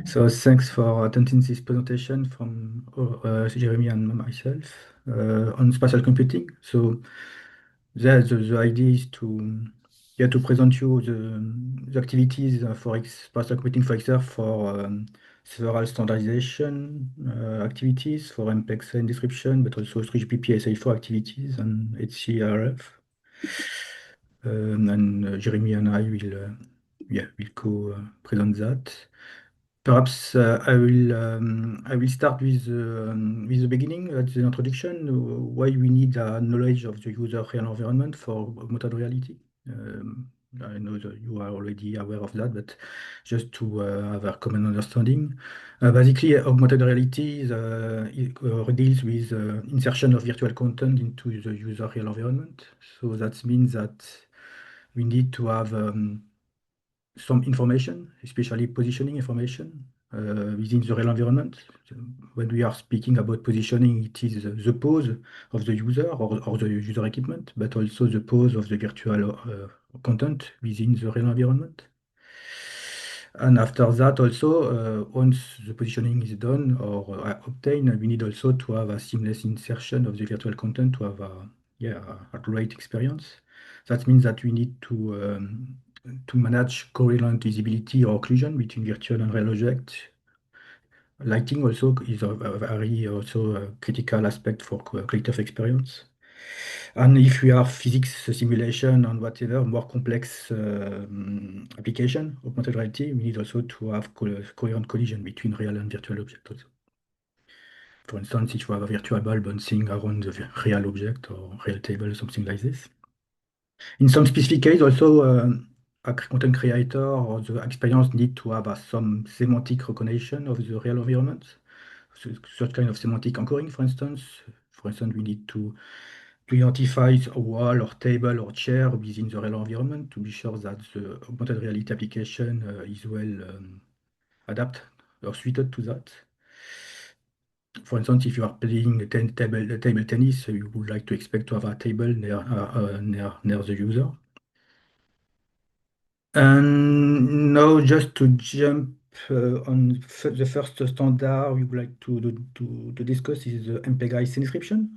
So thanks for attending this presentation from Jérémy and myself on spatial computing. So the idea is to present you the activities for spatial computing for Excel for several standardization activities for MPEG and description, but also 3GPP SA4 activities and HCRF. And Jeremy and I will co-present that. Perhaps I will start with the beginning, at the introduction, why we need a knowledge of the user real environment for augmented reality. I know that you are already aware of that, but just to have a common understanding. Basically, augmented reality deals with insertion of virtual content into the user real environment. So that means that we need to have some information, especially positioning information within the real environment. When we are speaking about positioning, it is the pose of the user or the user equipment, but also the pose of the virtual content within the real environment. And after that, also, once the positioning is done or obtained, we need also to have a seamless insertion of the virtual content to have a great experience. That means that we need to manage correlate visibility or occlusion between virtual and real objects. Lighting also is a very also a critical aspect for creative experience. And if we have physics simulation and whatever more complex application, augmented reality, we need also to have coherent collision between real and virtual objects also. For instance, if you have a virtual ball bouncing around the real object or real table, something like this. In some specific case, also a content creator or the experience need to have some semantic recognition of the real environment. So, such kind of semantic anchoring, for instance. For instance, we need to identify a wall or table or chair within the real environment to be sure that the augmented reality application is well adapted or suited to that. For instance, if you are playing table tennis, you would like to expect to have a table near the user. And now, just to jump on the first standard we would like to discuss is the MPEG description.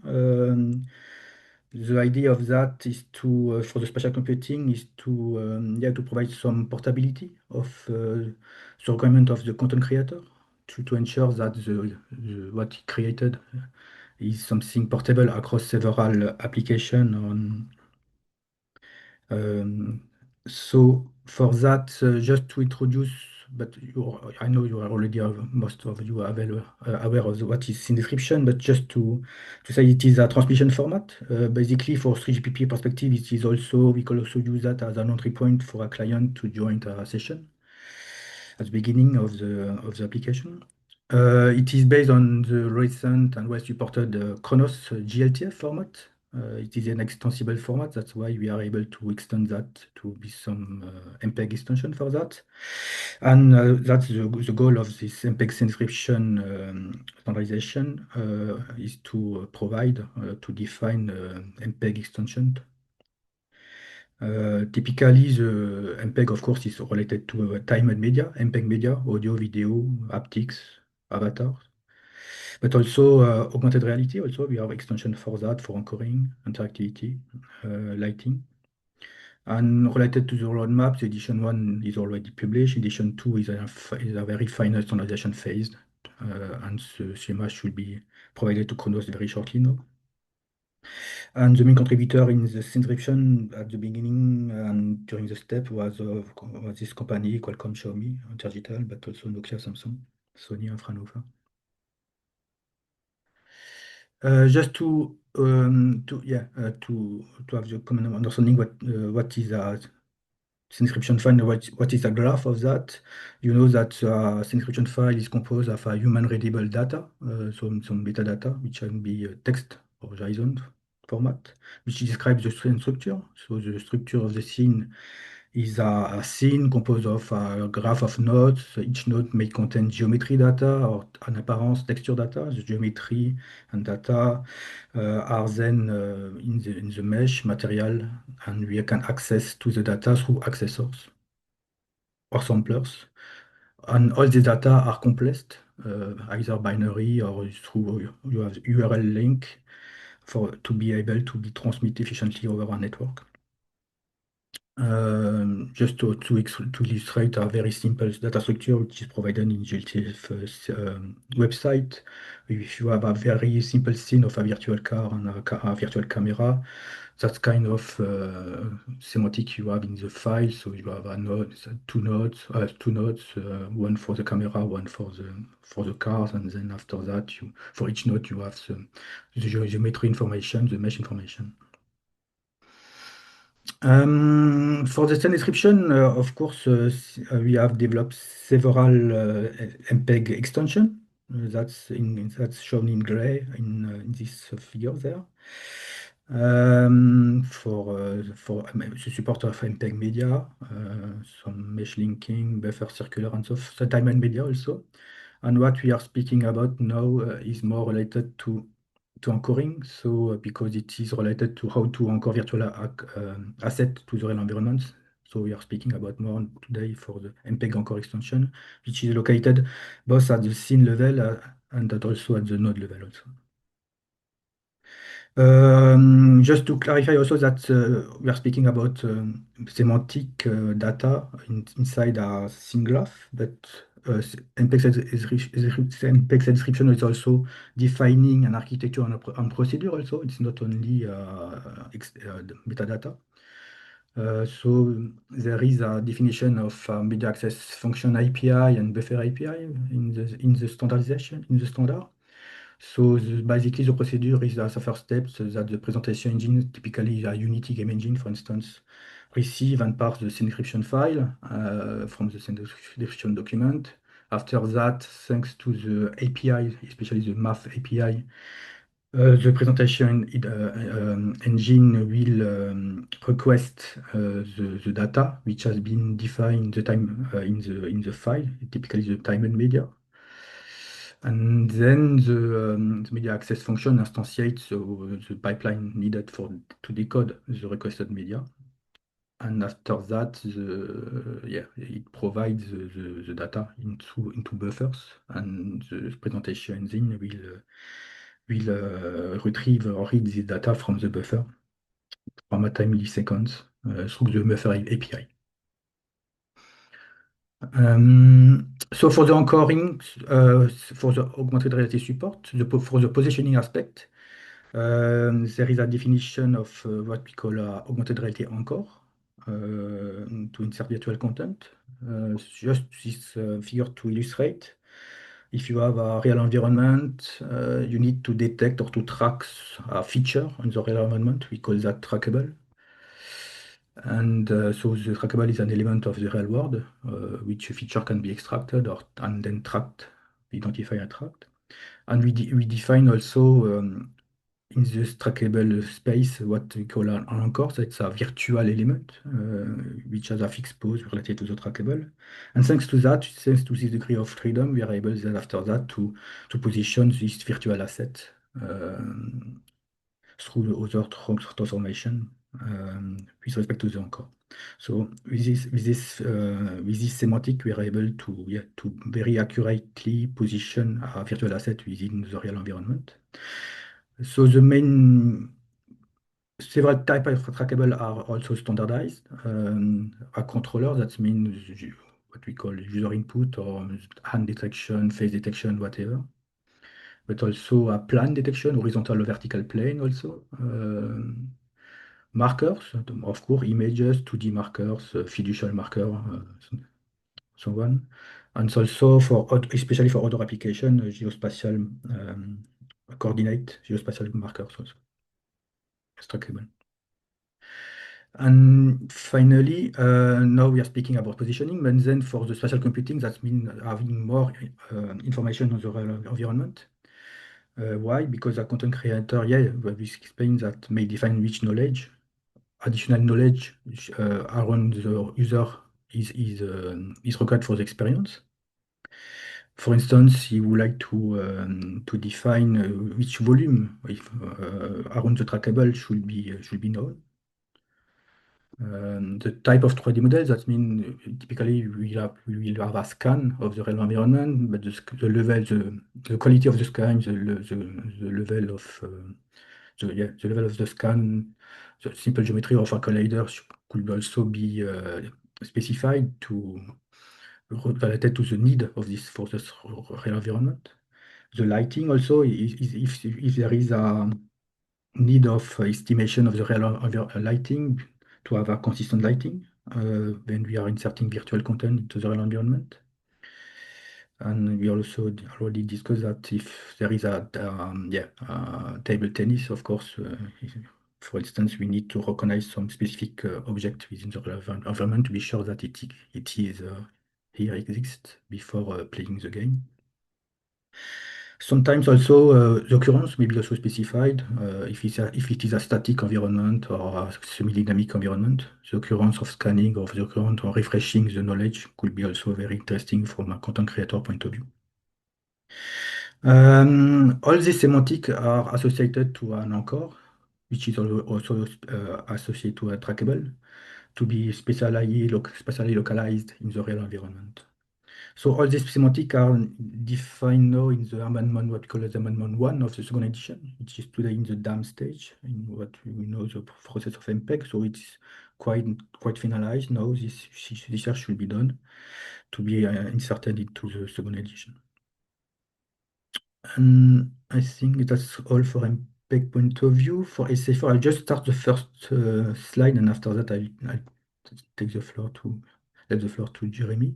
The idea of that is for the spatial computing, is to provide some portability of the requirement of the content creator to ensure that what he created is something portable across several applications um, so for that, just to introduce, but I know you are already most of you are aware of what is scene description, but just to say it is a transmission format. Basically, for 3GPP perspective, it is also we can also use that as an entry point for a client to join a session at the beginning of the application. It is based on the recent and well-supported Chronos GLTF format. It is an extensible format. That's why we are able to extend that to be some MPEG extension for that. And that's the goal of this MPEG encryption standardization is to provide, to define MPEG extension. Typically, the MPEG, of course, is related to timed media, MPEG media, audio, video, haptics, avatars. But also augmented reality, also we have extension for that, for anchoring, interactivity, lighting. And related to the roadmap, the edition 1 is already published. Edition 2 is a very final standardization phase. And the schema should be provided to Chronos very shortly now. And the main contributor in the encryption at the beginning and during the step was this company, Qualcomm, Xiaomi, InterDigital, but also Nokia, Samsung, Sony, and Fraunhofer. Just to have the common understanding what is a encryption file, what is a graph of that. You know that encryption file is composed of a human readable data, some metadata, which can be text or JSON format, which describes the scene structure. So the structure of the scene is a scene composed of a graph of nodes. Each node may contain geometry data or an appearance texture data. The geometry and data are then in the mesh material, and we can access to the data through accessors or samplers. And all the data are compressed, either binary or through you have URL link to be able to be transmitted efficiently over a network. Just to illustrate a very simple data structure which is provided in GLTF website. If you have a very simple scene of a virtual car and a virtual camera, that's kind of semantic you have in the file. So you have a node, two nodes, one for the camera, one for the cars, and then after that, for each node you have the geometry information, the mesh information. For the scene description, of course, we have developed several MPEG extension. That's shown in gray in this figure there. The support of MPEG media, some mesh linking, buffer circular, and so the diamond media also. And what we are speaking about now is more related to anchoring. So because it is related to how to anchor virtual asset to the real environment. So we are speaking about more today for the MPEG anchor extension, which is located both at the scene level and that also at the node level also. Just to clarify also that we are speaking about semantic data inside a scene graph, but MPEG description is also defining an architecture and procedure also. It's not only the metadata. So there is a definition of media access function API and buffer API in the standardization, in the standard. So basically, the procedure is as a first step so that the presentation engine, typically a Unity game engine, for instance, receive and parse the scene description file from the scene description document. After that, thanks to the API, especially the MAF API, the presentation engine will request the data which has been defined the time in the file, typically the time and media. And then the media access function instantiates the pipeline needed to decode the requested media. And after that, it provides the data into buffers, and the presentation engine will retrieve or read the data from the buffer from a time milliseconds through the buffer API. So for the anchoring, for the augmented reality support, for the positioning aspect, there is a definition of what we call augmented reality anchor to insert virtual content. Just this figure to illustrate. If you have a real environment, you need to detect or to track a feature on the real environment. We call that trackable. And so the trackable is an element of the real world, which a feature can be extracted and then tracked, identified and tracked. And we define also in this trackable space what we call an anchor. So it's a virtual element which has a fixed pose related to the trackable. And thanks to that, thanks to this degree of freedom, we are able then after that to position this virtual asset through the other transformation with respect to the anchor. So with this semantic, we are able to very accurately position a virtual asset within the real environment. So the main several types of trackable are also standardized. A controller, that means what we call user input or hand detection, face detection, whatever. But also a plane detection, horizontal or vertical plane also. Markers, of course, images, 2D markers, fiducial marker, so on. And also especially for other application, geospatial coordinate, geospatial markers also. It's trackable. And finally, now we are speaking about positioning, but then for the spatial computing, that means having more information on the real environment. Why? Because a content creator, we explain that may define rich knowledge, additional knowledge around the user is required for the experience. For instance, he would like to define which volume around the trackable should be known. The type of 3D model, that means typically we will have a scan of the real environment, but the quality of the scan, the level of the level of the scan, the simple geometry of a collider could also be specified to related to the need of this for this real environment. The lighting also, if there is a need of estimation of the real lighting to have a consistent lighting when we are inserting virtual content into the real environment. And we also already discussed that if there is table tennis, of course, for instance, we need to recognize some specific object within the real environment to be sure that it is here exists before playing the game. Sometimes also the occurrence may be also specified if it is a static environment or a semi-dynamic environment. The occurrence of scanning or the occurrence of refreshing the knowledge could be also very interesting from a content creator point of view. All these semantics are associated to an anchor, which is also associated to a trackable, to be spatially localized in the real environment. So all these semantics are defined now in the amendment, what we call the amendment 1 of the second edition, which is today in the DAM stage, in what we know the process of MPEG. So it's quite finalized now. This research should be done to be inserted into the second edition. And I think that's all for MPEG point of view. For SA4, I'll just start the first slide, and after that, I'll take the floor to let the floor to Jérémy.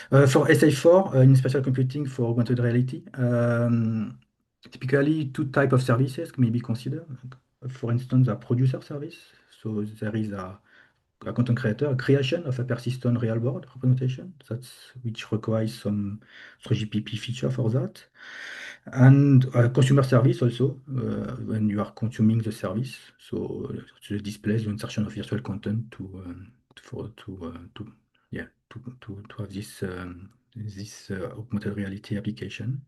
For SA4, in spatial computing for augmented reality, typically two types of services may be considered. For instance, a producer service. So there is a content creator, a creation of a persistent real world representation, which requires some 3GPP feature for that. And a consumer service also, when you are consuming the service. So the displays, the insertion of virtual content to have this augmented reality application.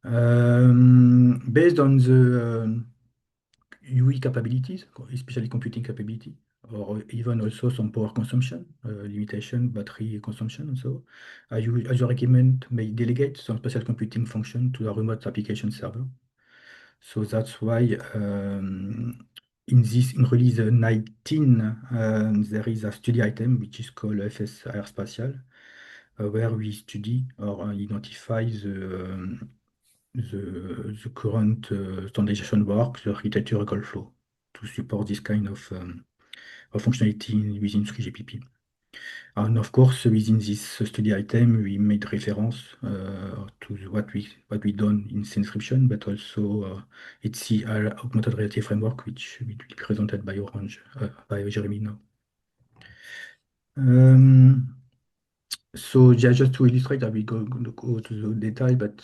Based on the UI capabilities, especially computing capability, or even also some power consumption, limitation, battery consumption, and so Azure equipment may delegate some special computing function to a remote application server. So that's why in release 19, there is a study item which is called FSR Spatial, where we study or identify the current standardization work, the architecture recall flow to support this kind of functionality within 3GPP. And of course, within this study item, we made reference to what we done in Senscription, but also it's the augmented reality framework, which will be presented by by Jérémy now. So just to illustrate, I will go to the detail, but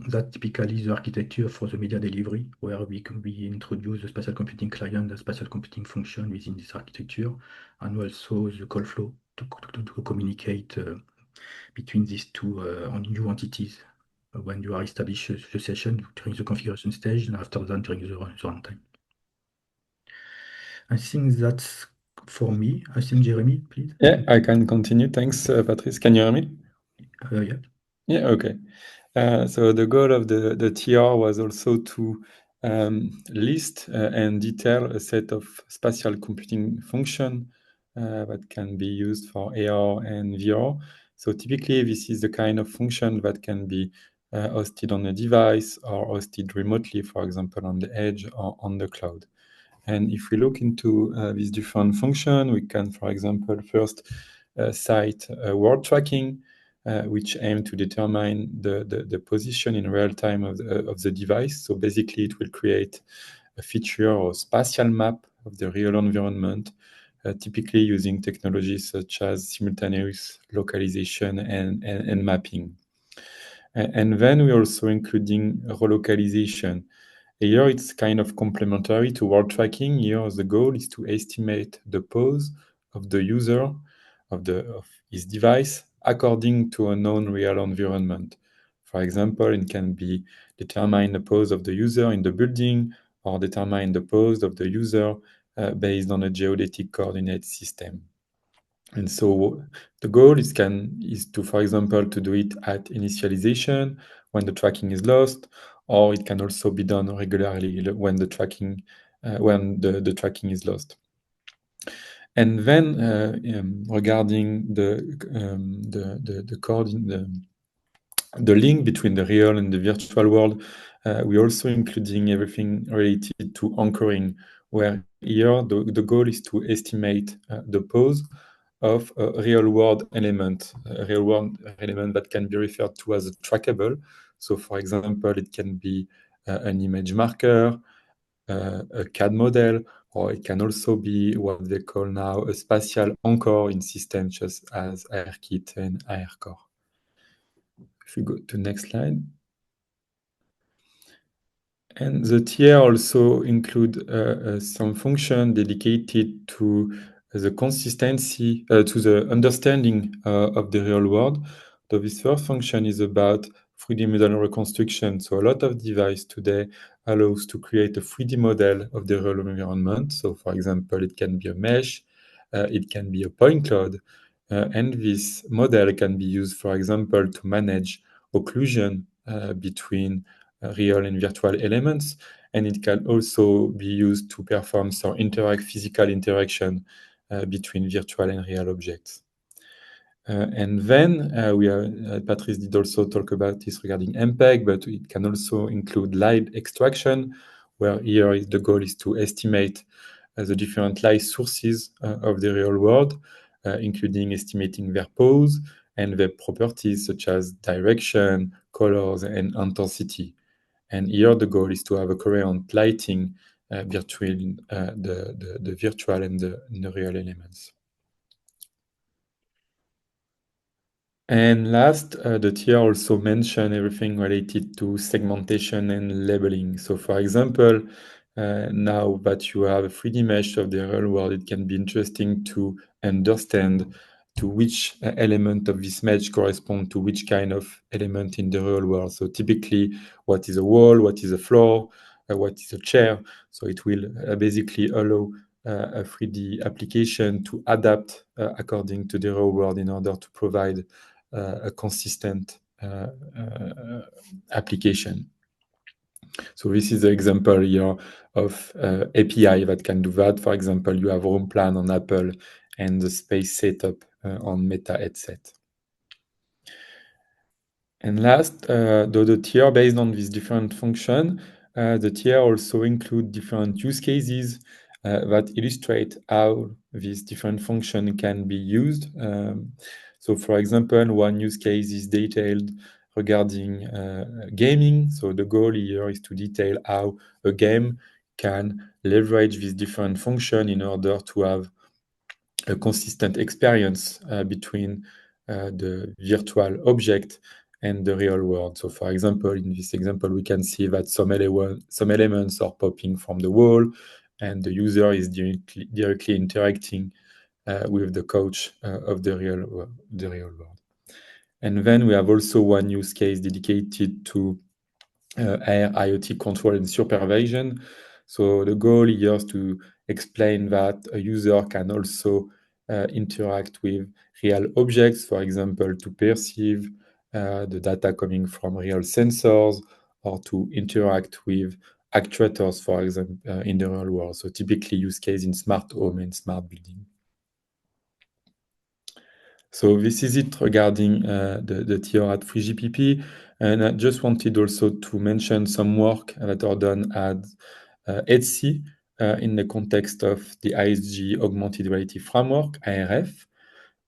that typically is the architecture for the media delivery, where we introduce the spatial computing client, the spatial computing function within this architecture, and also the call flow to communicate between these two new entities when you are establishing the session during the configuration stage and after that during the runtime. I think that's for me. I think Jérémy, please. Yeah, I can continue. Thanks, Patrice. Can you hear me? Yeah. Yeah, okay. So the goal of the TR was also to list and detail a set of spatial computing function that can be used for AR and VR. So typically, this is the kind of function that can be hosted on a device or hosted remotely, for example, on the edge or on the cloud. And if we look into these different functions, we can, for example, first cite world tracking, which aim to determine the position in real time of the device. So basically, it will create a feature or spatial map of the real environment, typically using technologies such as simultaneous localization and mapping. And then we're also including relocalization. Here, it's kind of complementary to world tracking. Here, the goal is to estimate the pose of the user of his device according to a known real environment. For example, it can be determine the pose of the user in the building or determine the pose of the user based on a geodetic coordinate system. And so the goal is to, for example, to do it at initialization when the tracking is lost, or it can also be done regularly when the tracking the tracking is lost. And then regarding the link between the real and the virtual world, we're also including everything related to anchoring, where here the goal is to estimate the pose of a real-world element, that can be referred to as a trackable. So, for example, it can be an image marker, a CAD model, or it can also be what they call now a spatial anchor in systems such as ARKit and ARCore. If we go to next slide. And the tier also include some function dedicated to the consistency, to the understanding of the real world. So this first function is about 3D model reconstruction. So a lot of device today allows to create a 3D model of the real environment. So for example, it can be a mesh, it can be a point cloud, and this model can be used, for example, to manage occlusion between real and virtual elements, and it can also be used to perform some physical interaction between virtual and real objects. And then Patrice did also talk about this regarding MPEG, but it can also include light extraction, where here the goal is to estimate the different light sources of the real world, including estimating their pose and their properties such as direction, colors, and intensity. And here the goal is to have a coherent lighting between the virtual and the real elements. And last, the tier also mention everything related to segmentation and labeling. So for example, now that you have a 3D mesh of the real world, it can be interesting to understand to which element of this mesh correspond to which kind of element in the real world. So typically, what is a wall, what is a floor, what is a chair. So it will basically allow a 3D application to adapt according to the real world in order to provide a consistent application. So this is the example here of API that can do that. For example, you have room plan on Apple and the space setup on Meta headset. And last, the tier based on these different functions, the tier also include different use cases that illustrate how these different functions can be used. So for example, one use case is detailed regarding gaming. So the goal here is to detail how a game can leverage these different functions in order to have a consistent experience between the virtual object and the real world. So for example, in this example, we can see that some elements are popping from the wall and the user is directly interacting with the coach of the real world. And then we have also one use case dedicated to AR IoT control and supervision. So the goal here is to explain that a user can also interact with real objects, for example, to perceive the data coming from real sensors or to interact with actuators, for example, in the real world. So typically use case in smart home and smart building. So this is it regarding the tier at 3GPP. And I just wanted also to mention some work that are done at ETSI in the context of the ISG Augmented Reality Framework, ARF.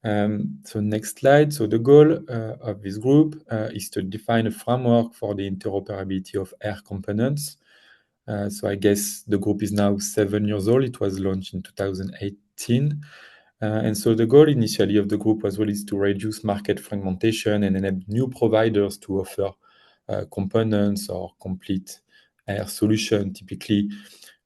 So next slide. So the goal of this group is to define a framework for the interoperability of AR components. So I guess the group is now 7 years old. It was launched in 2018. And so the goal initially of the group was really to reduce market fragmentation and enable new providers to offer components or complete AR solution, typically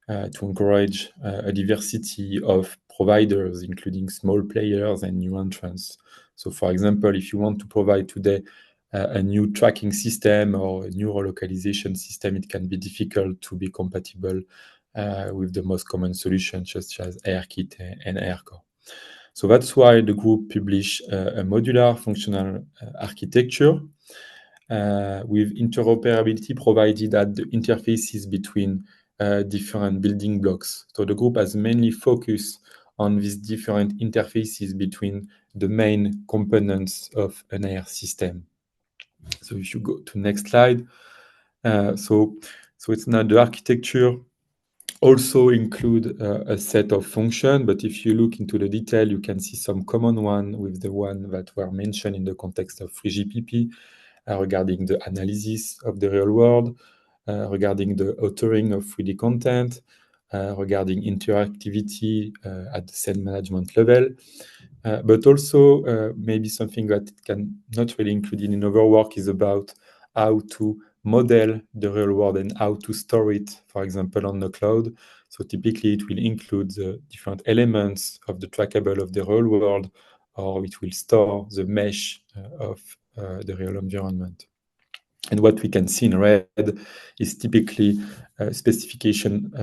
to encourage a diversity of providers, including small players and new entrants. So for example, if you want to provide today a new tracking system or a new relocalization system, it can be difficult to be compatible with the most common solutions such as ARKit and ARCore. So that's why the group published a modular functional architecture with interoperability provided at the interfaces between different building blocks. So the group has mainly focused on these different interfaces between the main components of an AR system. So if you go to next slide, so it's now the architecture also include a set of function, but if you look into the detail, you can see some common one with the one that were mentioned in the context of FreeGPP regarding the analysis of the real world, regarding the authoring of 3D content, regarding interactivity at the cell management level, but also maybe something that can not really include in our work is about how to model the real world and how to store it, for example, on the cloud. So typically it will include the different elements of the trackable of the real world, or it will store the mesh of the real environment. And what we can see in red is typically specification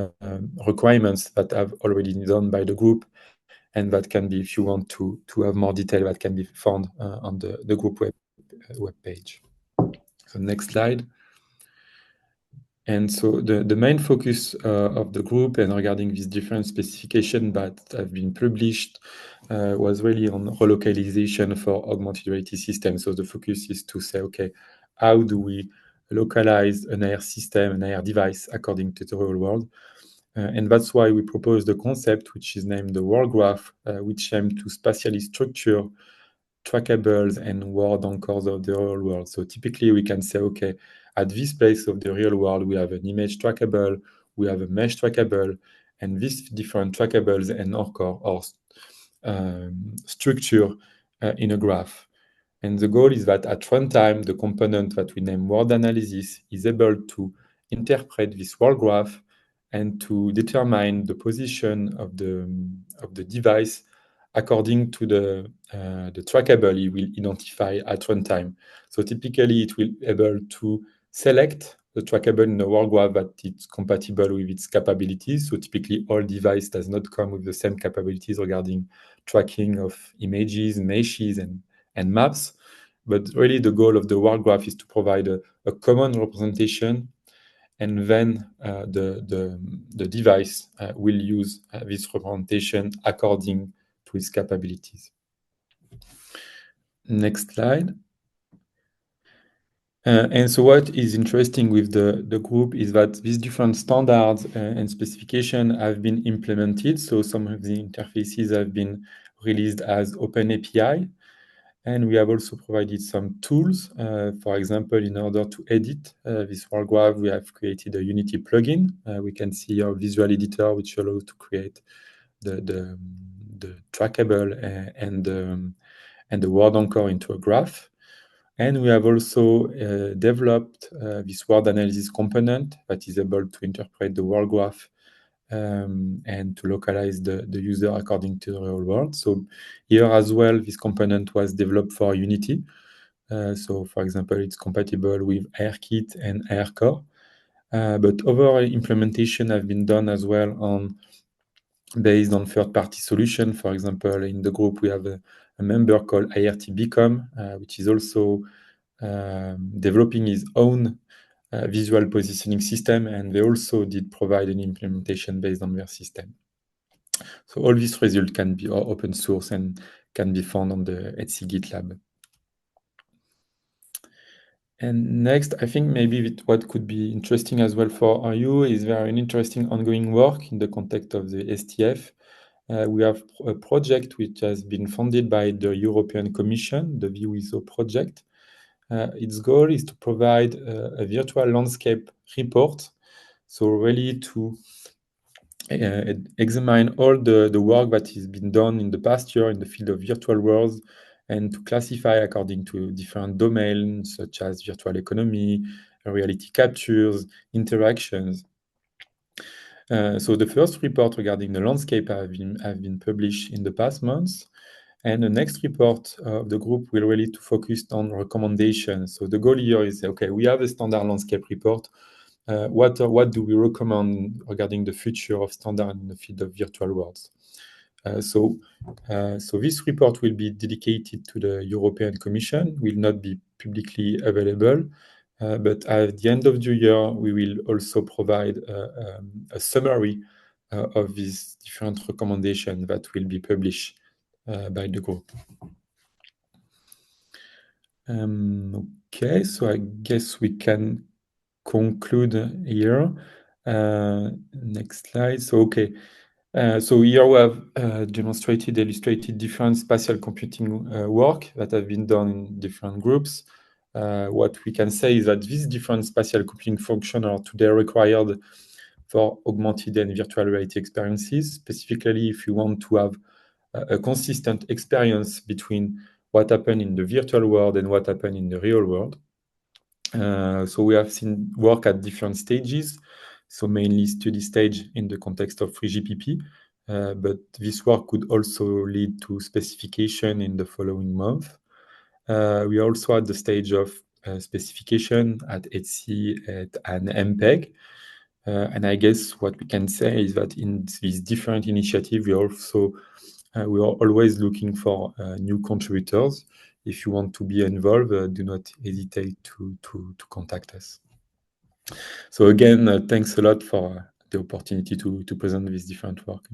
requirements that have already been done by the group, and that can be, if you want to have more detail, that can be found on the group web page. So next slide. And so the main focus of the group and regarding these different specifications that have been published was really on relocalization for augmented reality systems. So the focus is to say, okay, how do we localize an AR system, an AR device according to the real world? And that's why we proposed the concept, which is named the world graph, which aims to spatially structure trackables and word anchors of the real world. So typically we can say, okay, at this place of the real world, we have an image trackable, we have a mesh trackable, and these different trackables and anchor are structured in a graph. And the goal is that at runtime, the component that we name word analysis is able to interpret this word graph and to determine the position of the device according to the trackable it will identify at runtime. So typically, it will be able to select the trackable in the world graph that it's compatible with its capabilities. So typically, all device does not come with the same capabilities regarding tracking of images, meshes, and maps. But really, the goal of the world graph is to provide a common representation, and then the device will use this representation according to its capabilities. Next slide. And so what is interesting with the group is that these different standards and specifications have been implemented. So some of the interfaces have been released as open API. And we have also provided some tools. For example, in order to edit this world graph, we have created a Unity plugin. We can see our visual editor, which allows to create the trackable and the word anchor into a graph. And we have also developed this word analysis component that is able to interpret the world graph and to localize the user according to the real world. So here as well, this component was developed for Unity. So for example, it's compatible with ARKit and ARCore. But other implementation have been done as well based on third-party solution. For example, in the group, we have a member called IRT Become, which is also developing his own visual positioning system, and they also did provide an implementation based on their system. So all these results can be open source and can be found on the Etsy GitLab. And next, I think maybe what could be interesting as well for you is there an interesting ongoing work in the context of the STF. We have a project which has been funded by the European Commission, the VUISO project. Its goal is to provide a virtual landscape report, so really to examine all the work that has been done in the past year in the field of virtual worlds and to classify according to different domains such as virtual economy, reality captures, interactions. So the first report regarding the landscape have been published in the past months. And the next report of the group will really to focus on recommendations. So the goal here is, okay, we have a standard landscape report. what do we recommend regarding the future of standard in the field of virtual worlds? So this report will be dedicated to the European Commission, will not be publicly available, but at the end of the year, we will also provide a summary of these different recommendations that will be published by the group. Okay, so I guess we can conclude here. Next slide. So, okay. So here we have illustrated different spatial computing work that have been done in different groups. What we can say is that these different spatial computing functions are today required for augmented and virtual reality experiences, specifically if you want to have a consistent experience between what happened in the virtual world and what happened in the real world. So we have seen work at different stages, so mainly study stage in the context of FreeGPP, but this work could also lead to specification in the following month. We also had the stage of specification at HC and MPEG. And I guess what we can say is that in these different initiatives, we are always looking for new contributors. If you want to be involved, do not hesitate to contact us. So again, thanks a lot for the opportunity to present this different work.